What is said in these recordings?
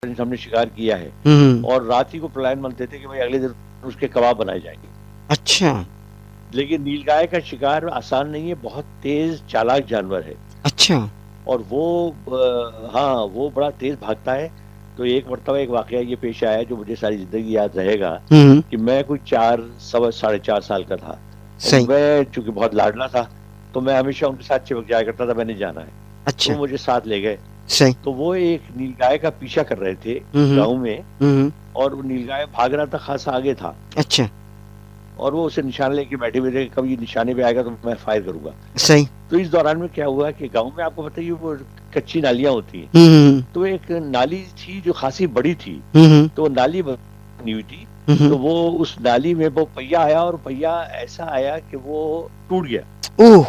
ہم نے شکار کیا ہے، اور رات ہی کو پلان بنتے تھے کہ بھائی اگلے دن اس کے کباب بنائے جائیں گے. اچھا لیکن نیل گائے کا شکار آسان نہیں ہے، بہت تیز چالاک جانور ہے، اچھا اور وہ ہاں وہ بڑا تیز بھاگتا ہے. تو ایک مرتبہ ایک واقعہ یہ پیش آیا جو مجھے ساری زندگی یاد رہے گا، کہ میں کوئی 4 ساڑھے 4 سال کا تھا، اور صحیح میں چونکہ بہت لاڈلا تھا تو میں ہمیشہ ان کے ساتھ چپک جایا کرتا تھا، میں نے جانا ہے. تو اچھا وہ مجھے ساتھ لے گئے. صحیح تو وہ ایک نیل گائے کا پیچھا کر رہے تھے گاؤں میں، اور وہ نیل گائے بھاگ رہا تھا، خاصا آگے تھا، اچھا اور وہ اسے نشان لے کے بیٹھے ہوئے تھے کہ کبھی نشانے پہ آئے گا تو میں فائر کروں گا. صحیح تو اس دوران میں کیا ہوا کہ گاؤں میں آپ کو بتائیے وہ کچی نالیاں ہوتی ہیں، تو ایک نالی تھی جو خاصی بڑی تھی، تو وہ نالی بنی ہوئی تھی. تو وہ اس نالی میں وہ پہیا آیا، اور پہیا ایسا آیا کہ وہ ٹوٹ گیا. اوہ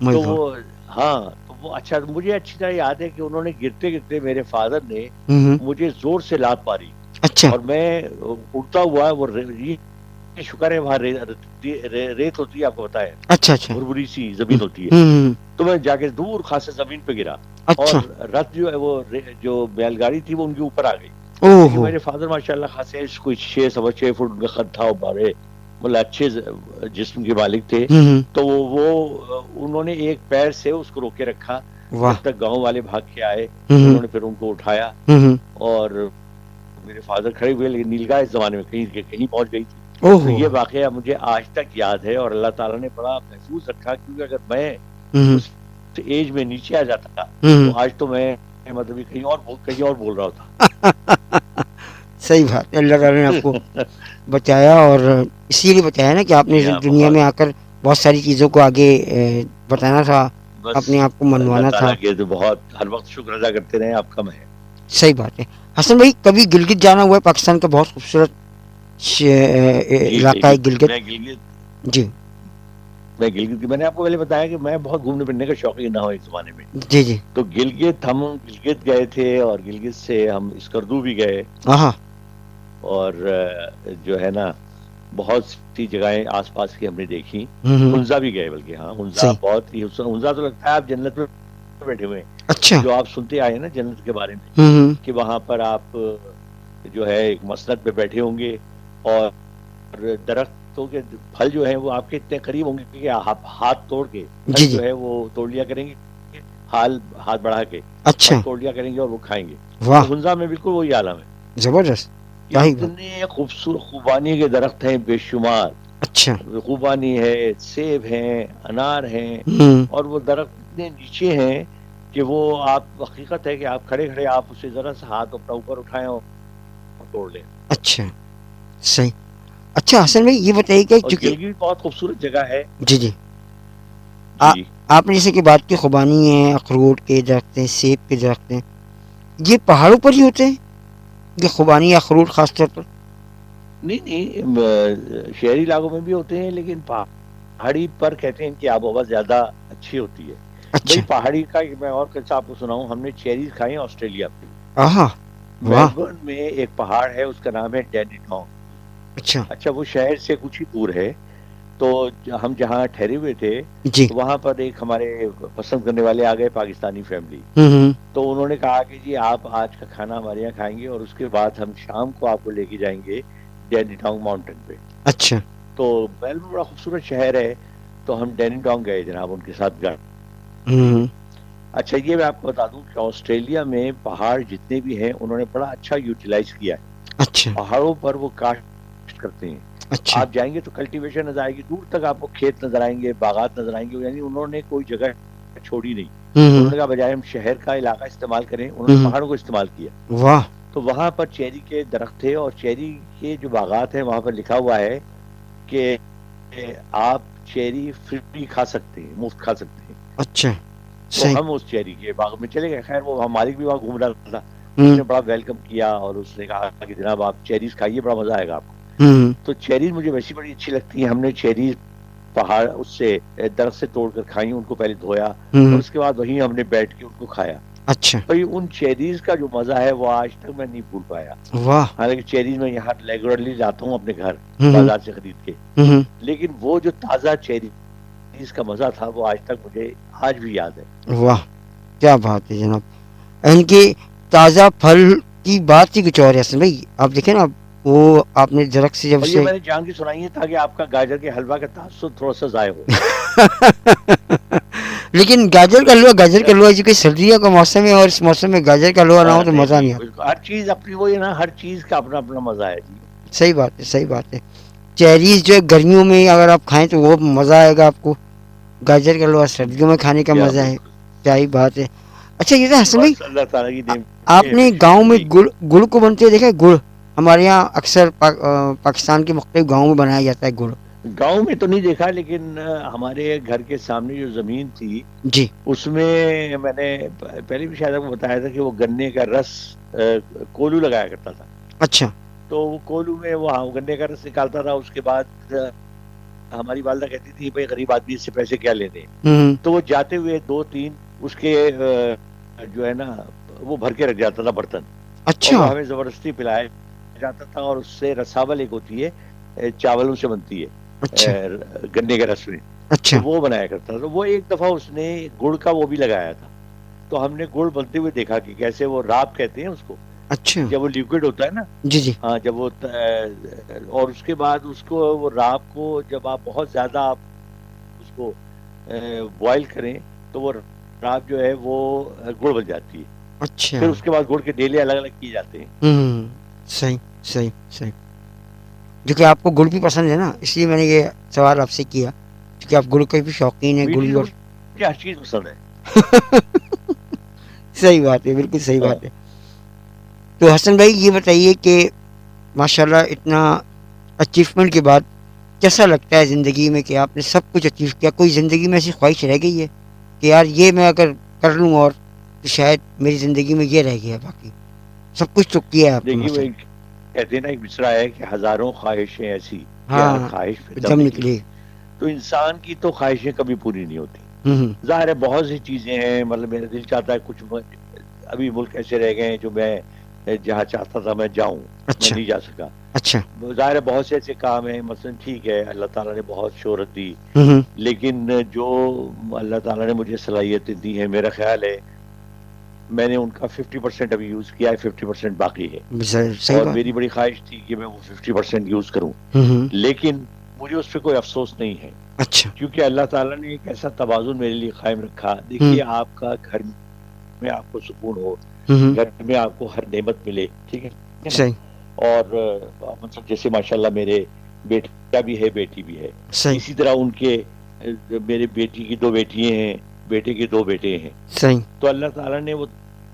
مائی تو وہ گاڈ ہاں تو وہ اچھا مجھے اچھی طرح یاد ہے کہ انہوں نے گرتے گرتے میرے فادر نے مجھے زور سے لات ماری، اچھا اور میں اٹھتا ہوا وہ شکر ہے وہاں ریت ہوتی ہے، آپ کو پتا ہے اچھا اچھا بھربھری سی زمین ہوتی ہے. تو میں جا کے دور خاصے زمین پہ گرا، اور اچھا رت جو ہے وہ جو بیل گاڑی تھی وہ ان کے اوپر آ گئی. اوہ لیکن ہو میرے فادر ماشاء اللہ خاصے کوئی 6 سوا 6 فٹ ان کا قد تھا، بڑے مطلب اچھے جسم کے مالک تھے. تو وہ انہوں نے ایک پیر سے اس کو روکے رکھا واہ جب تک گاؤں والے بھاگ کے آئے. انہوں نے پھر ان کو اٹھایا، اور میرے فادر کھڑے ہوئے، لیکن نیل گائے اس زمانے میں کہیں پہنچ گئی تھی. اوہ تو ہو یہ واقعہ مجھے آج تک یاد ہے، اور اللہ تعالیٰ نے بڑا محفوظ رکھا، کیونکہ اگر میں اس ایج میں نیچے آ جاتا تو آج تو میں مطلب کہیں اور بول رہا ہوتا. صحیح بات ہے، اللہ تعالیٰ نے آپ کو بچایا، اور اسی لیے بچایا نا کہ آپ نے جی ہاں دنیا بہت. میں آ کر بہت ساری چیزوں کو آگے بتانا تھا، بس اپنے آپ کو اللہ منوانا تعالیٰ تھا. کے تو بہت ہر وقت شکر ادا کرتے رہے، آپ کم ہے. صحیح بات ہے. حسن بھائی کبھی گلگت جانا ہوا ہے؟ پاکستان کا بہت خوبصورت جی علاقہ ہے گلگت. جی میں گلگت میں نے آپ کو پہلے بتایا کہ میں بہت گھومنے پھرنے کا شوقین نہ ہوں ایک زمانے میں. جی جی تو ہم گلگت گئے تھے، اور گلگت سے ہم اسکردو بھی گئے، ہاں اور جو ہے نا بہت سی جگہیں آس پاس کی ہم نے دیکھی. ہنزا بھی گئے، بلکہ ہاں ہنزا صحیح بہت ہی ہنزا تو لگتا ہے آپ جنت میں بیٹھے ہوئے ہیں. اچھا جو آپ سنتے آئے ہیں نا جنت کے بارے میں، کہ وہاں پر آپ جو ہے ایک مسند پہ بیٹھے ہوں گے، اور درختوں کے پھل جو ہیں وہ آپ کے اتنے قریب ہوں گے کہ آپ ہاتھ توڑ کے پھل جی جی جو ہے وہ توڑ لیا کریں گے، ہاتھ بڑھا کے اور اچھا توڑ لیا کریں گے، اور وہ کھائیں گے. واہ تو ہنزا میں بالکل وہی عالم ہے. زبردست. کیا بات. اتنے خوبصورت خوبانی کے درخت ہیں بے شمار، اچھا خوبانی ہے، سیب ہیں، انار ہیں، اور وہ درخت اتنے نیچے ہیں کہ وہ آپ حقیقت ہے کہ آپ کھڑے کھڑے آپ اسے ذرا سا ہاتھ اپنا اوپر اٹھائیں اور توڑ لیں. اچھا صحیح. اچھا حسن بھائی یہ بتائیے کہ اور چونکہ گلگت بہت خوبصورت جگہ ہے. جی جی جی آپ نے جیسے کہ بات کی خوبانی ہے، اخروٹ کے درخت ہیں، سیب کے درخت ہیں، یہ پہاڑوں پر ہی ہوتے ہیں یہ خوبانی یا اخروٹ خاص طور پر؟ نہیں شہری علاقوں میں بھی ہوتے ہیں، لیکن پہاڑی پر کہتے ہیں کہ آب و ہوا زیادہ اچھی ہوتی ہے. بھائی اچھا پہاڑی کا میں اور قصہ آپ کو سناؤں، ہم نے چیریز کھائی ہیں آسٹریلیا میں. آہا واہ میلبرن میں ایک پہاڑ ہے، اس کا نام ہے ڈینی ٹانگ. اچھا اچھا وہ شہر سے کچھ ہی دور ہے. تو ہم جہاں ٹھہرے ہوئے تھے جی تو وہاں پر ایک ہمارے پسند کرنے والے آ گئے پاکستانی فیملی. تو انہوں نے کہا کہ جی آپ آج کا کھانا ہمارے یہاں کھائیں گے، اور اس کے بعد ہم شام کو آپ کو لے کے جائیں گے ڈینی ٹانگ ماؤنٹین پہ. اچھا تو میلبرن بڑا خوبصورت شہر ہے، تو ہم ڈینی ٹانگ گئے جناب ان کے ساتھ گاڑی میں. اچھا یہ میں آپ کو بتا دوں کہ آسٹریلیا میں پہاڑ جتنے بھی ہیں انہوں نے بڑا اچھا یوٹیلائز کیا ہے. اچھا پہاڑوں پر وہ کاشت کرتے ہیں. اچھا آپ جائیں گے تو کلٹیویشن نظر آئے گی، دور تک آپ کو کھیت نظر آئیں گے، باغات نظر آئیں گے، یعنی انہوں نے کوئی جگہ چھوڑی نہیں. تو انہوں نے کہا بجائے ہم شہر کا علاقہ استعمال کریں، انہوں نے پہاڑوں کو استعمال کیا. واہ تو وہاں پر چیری کے درخت تھے، اور چیری کے جو باغات ہیں وہاں پر لکھا ہوا ہے کہ آپ چیری فری کھا سکتے ہیں، مفت کھا سکتے ہیں. اچھا تو صحیح ہم اس چیری کے باغ میں چلے گئے. خیر وہ مالک بھی وہاں گھوم رہا تھا، اس نے بڑا ویلکم کیا، اور اس نے کہا کہ جناب آپ چیریز کھائیے، بڑا مزہ آئے گا آپ کو. تو چیریز مجھے ویسی بڑی اچھی لگتی ہیں. ہم نے چیریز پہاڑ اس سے درخت سے توڑ کر کھائی، ان کو پہلے دھویا، اور اس کے بعد وہیں ہم نے بیٹھ کے ان کو کھایا. اچھا بھائی ان چیریز کا جو مزہ ہے وہ آج تک میں نہیں بھول پایا. واہ حالانکہ چیریز میں یہاں ریگولرلی جاتا ہوں اپنے گھر بازار سے خرید کے، لیکن وہ جو تازہ چیریز کا مزہ تھا وہ آج تک مجھے آج بھی یاد ہے. واہ کیا بات ہے جناب. ان کی تازہ پھل کی بات ہی کچھ اور ہے حسن بھائی. آپ دیکھیں نا وہ آپ نے درخت سے جب اور یہ سے میں نے جان کی سنائی ہے تاکہ آپ کا گاجر کے حلوہ کا تاثر تھوڑا سا ضائع ہو. لیکن گاجر کا حلوہ چونکہ سردیوں کا موسم ہے اور اس موسم میں گاجر کا حلوہ نہ ہو تو نہیں مزہ نہیں نہیں آتا. بالکل، ہر چیز اپنی وہی ہے نا، ہر چیز کا اپنا اپنا مزہ ہے جی. صحیح بات ہے صحیح بات ہے. چیریز جو ہے گرمیوں میں اگر آپ کھائیں تو وہ مزہ آئے گا آپ کو. گاجر کا حلوہ سردیوں میں کھانے کا کیا مزہ ہے. بالکل. کیا ہی بات ہے. اچھا یہ تو حسن بھائی بس اللہ تعالیٰ کی نعمت آپ ہے، نے بے گاؤں شکر میں جی. گڑ کو بنتے ہوئے دیکھا ہے؟ گڑ ہمارے یہاں اکثر پاکستان کے مختلف گاؤں میں بنایا جاتا ہے گڑ. گاؤں میں تو نہیں دیکھا، لیکن ہمارے گھر کے سامنے جو زمین تھی جی اس میں میں نے پہلے بھی شاید آپ کو بتایا تھا کہ وہ گنے کا رس کولو لگایا کرتا تھا. اچھا تو وہ کولو میں وہ گنے کا رس نکالتا تھا. اس کے بعد ہماری والدہ کہتی تھی بھائی غریب آدمی اس سے پیسے کیا لینے. ہوں تو وہ جاتے ہوئے 2-3 اس کے جو ہے نا وہ بھر کے رکھ جاتا تھا برتن، اور اچھا وہ ہمیں زبردستی پلایا جاتا تھا. اور اس سے رساول ایک ہوتی ہے چاولوں سے بنتی اچھا ہے گنے کے رس میں، اچھا تو وہ بنایا کرتا تھا. تو وہ ایک دفعہ اس نے گڑ کا وہ بھی لگایا تھا. تو ہم نے گڑ بنتے ہوئے دیکھا کہ کیسے وہ راب کہتے ہیں اس کو، اچھا جب وہ لیکوڈ ہوتا ہے نا. جی جی ہاں جب وہ اور اس کے بعد اس کو وہ راب کو جب آپ بہت زیادہ آپ اس کو بوائل کریں تو وہ راب جو ہے وہ گڑ بن جاتی ہے. اچھا پھر اس کے بعد گڑ کے ڈیلے الگ الگ کیے جاتے ہیں. صحیح صحیح صحیح. جو کہ آپ کو گڑ بھی پسند ہے نا اس لیے میں نے یہ سوال آپ سے کیا کیونکہ آپ گڑ کے بھی شوقین ہیں. میٹھی گڑ تو اور مجھے ہر چیز پسند ہے. صحیح بات ہے بالکل صحیح ہاں. بات ہے. تو حسن بھائی یہ بتائیے کہ ماشاء اللہ اتنا اچیومنٹ کے بعد کیسا لگتا ہے زندگی میں کہ آپ نے سب کچھ اچیو کیا؟ کوئی زندگی میں ایسی خواہش رہ گئی ہے کہ یار یہ میں اگر کر لوں اور تو شاید میری زندگی میں یہ رہ گیا، باقی سب کچھ تو کیا ہے آپ نے دیکھیے وہ ماشاء ایک کہتے ہیں نا، ایک مصرع ہے کہ ہزاروں خواہشیں ایسی اللہ. کہ ہر ہاں خواہش پہ دم دم نکلے. نکلے. تو انسان کی تو خواہشیں کبھی پوری نہیں ہوتی. ہوں ظاہر ہے بہت سی چیزیں ہیں، مطلب میرا دل چاہتا ہے کچھ ابھی ملک ایسے رہ گئے ہیں جو میں جہاں چاہتا تھا میں جاؤں میں اچھا نہیں جا سکا. اچھا ظاہر ہے بہت سے ایسے کام ہیں، مثلا ٹھیک ہے اللہ تعالیٰ نے بہت شہرت دی، ہوں لیکن جو اللہ تعالیٰ نے مجھے صلاحیتیں دی ہیں میرا خیال ہے میں نے ان کا 50% ابھی یوز کیا ہے، 50% باقی ہے. صحیح اور بات میری بڑی خواہش تھی کہ میں وہ 50% یوز کروں، ہے. لیکن مجھے اس پہ کوئی افسوس نہیں ہے اچھا کیونکہ اللہ تعالیٰ نے ایک ایسا توازن میرے لیے قائم رکھا. ہوں دیکھیے آپ کا گھر میں آپ کو سکون ہو، ہوں گھر میں آپ کو ہر نعمت ملے، ٹھیک ہے نا. صحیح اور مطلب جیسے ماشاءاللہ میرے بیٹا بھی ہے بیٹی بھی ہے، صحیح اسی طرح ان کے میرے بیٹی کی 2 بیٹیاں ہیں، بیٹے کے 2 بیٹے ہیں. صحیح تو اللہ تعالیٰ نے وہ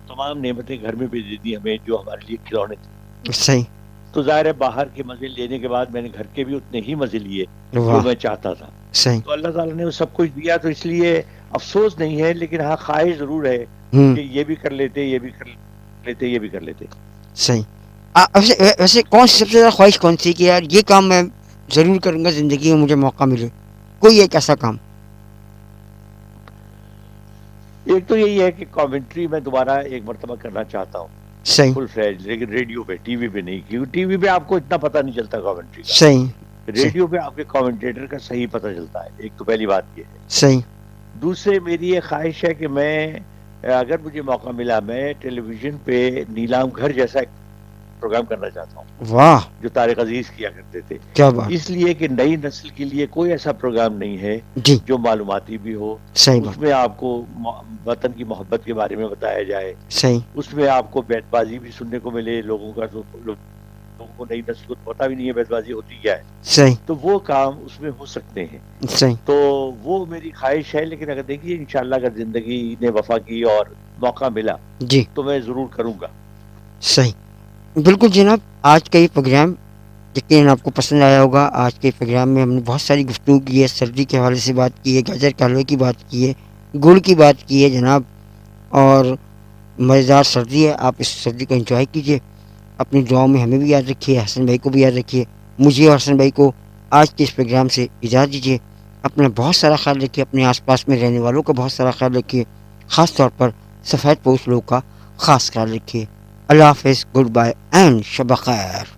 تمام نعمتیں گھر میں بھی دے دی ہمیں جو ہمارے لیے کھلونے تھے. صحیح. تو ظاہر ہے باہر کے مزے لینے کے بعد میں نے گھر کے بھی اتنے ہی مزے لیے جو واہ میں چاہتا تھا. صحیح. تو اللہ تعالیٰ نے وہ سب کچھ دیا، تو اس لیے افسوس نہیں ہے، لیکن ہاں خواہش ضرور ہے کہ یہ بھی کر لیتے، یہ بھی کر لیتے، یہ بھی کر لیتے. صحیح. ویسے کون سی سب سے زیادہ خواہش کون سی کہ یار یہ کام میں ضرور کروں گا زندگی میں مجھے موقع ملے؟ کوئی ایک ایسا کام. ایک تو یہی ہے کہ کامنٹری میں دوبارہ ایک مرتبہ کرنا چاہتا ہوں صحیح فل فلیج، لیکن ریڈیو پہ، ٹی وی پہ نہیں، کیونکہ ٹی وی پہ آپ کو اتنا پتہ نہیں چلتا کامنٹری کا. صحیح صحیح ریڈیو پہ آپ کے کامنٹیٹر کا صحیح پتہ چلتا ہے. ایک تو پہلی بات یہ ہے. صحیح. دوسرے میری یہ خواہش ہے کہ میں اگر مجھے موقع ملا میں ٹیلی ویژن پہ نیلام گھر جیسا ایک پروگرام کرنا چاہتا ہوں واہ جو طارق عزیز کیا کرتے تھے. کیا بات. اس لیے کہ نئی نسل کے لیے کوئی ایسا پروگرام نہیں ہے جی جو معلوماتی بھی ہو. صحیح اس بات. میں آپ کو وطن کی محبت کے بارے میں بتایا جائے، صحیح. اس میں آپ کو بیت بازی بھی سننے کو ملے. لوگوں کو نئی نسل کو پتہ بھی نہیں ہے بیت بازی ہوتی کیا ہے. صحیح. تو وہ کام اس میں ہو سکتے ہیں. صحیح. تو وہ میری خواہش ہے. لیکن اگر دیکھیے انشاءاللہ اگر زندگی نے وفا کی اور موقع ملا جی تو میں ضرور کروں گا. صحیح. بالکل جناب. آج کا یہ پروگرام یقیناً آپ کو پسند آیا ہوگا. آج کے پروگرام میں ہم نے بہت ساری گفتگو کی ہے، سردی کے حوالے سے بات کی ہے، گاجر کے حلوے کی بات کی ہے، گڑ کی بات کی ہے جناب. اور مزیدار سردی ہے، آپ اس سردی کو انجوائے کیجیے. اپنی دعاؤں میں ہمیں بھی یاد رکھیے، حسن بھائی کو بھی یاد رکھیے. مجھے اور حسن بھائی کو آج کے اس پروگرام سے اجازت دیجیے. اپنا بہت سارا خیال رکھیے، اپنے آس پاس میں رہنے والوں کا بہت سارا خیال رکھیے، خاص طور پر سفید پوش لوگوں کا خاص خیال رکھیے. اللہ حافظ. گڈ بائے اینڈ شب خیر.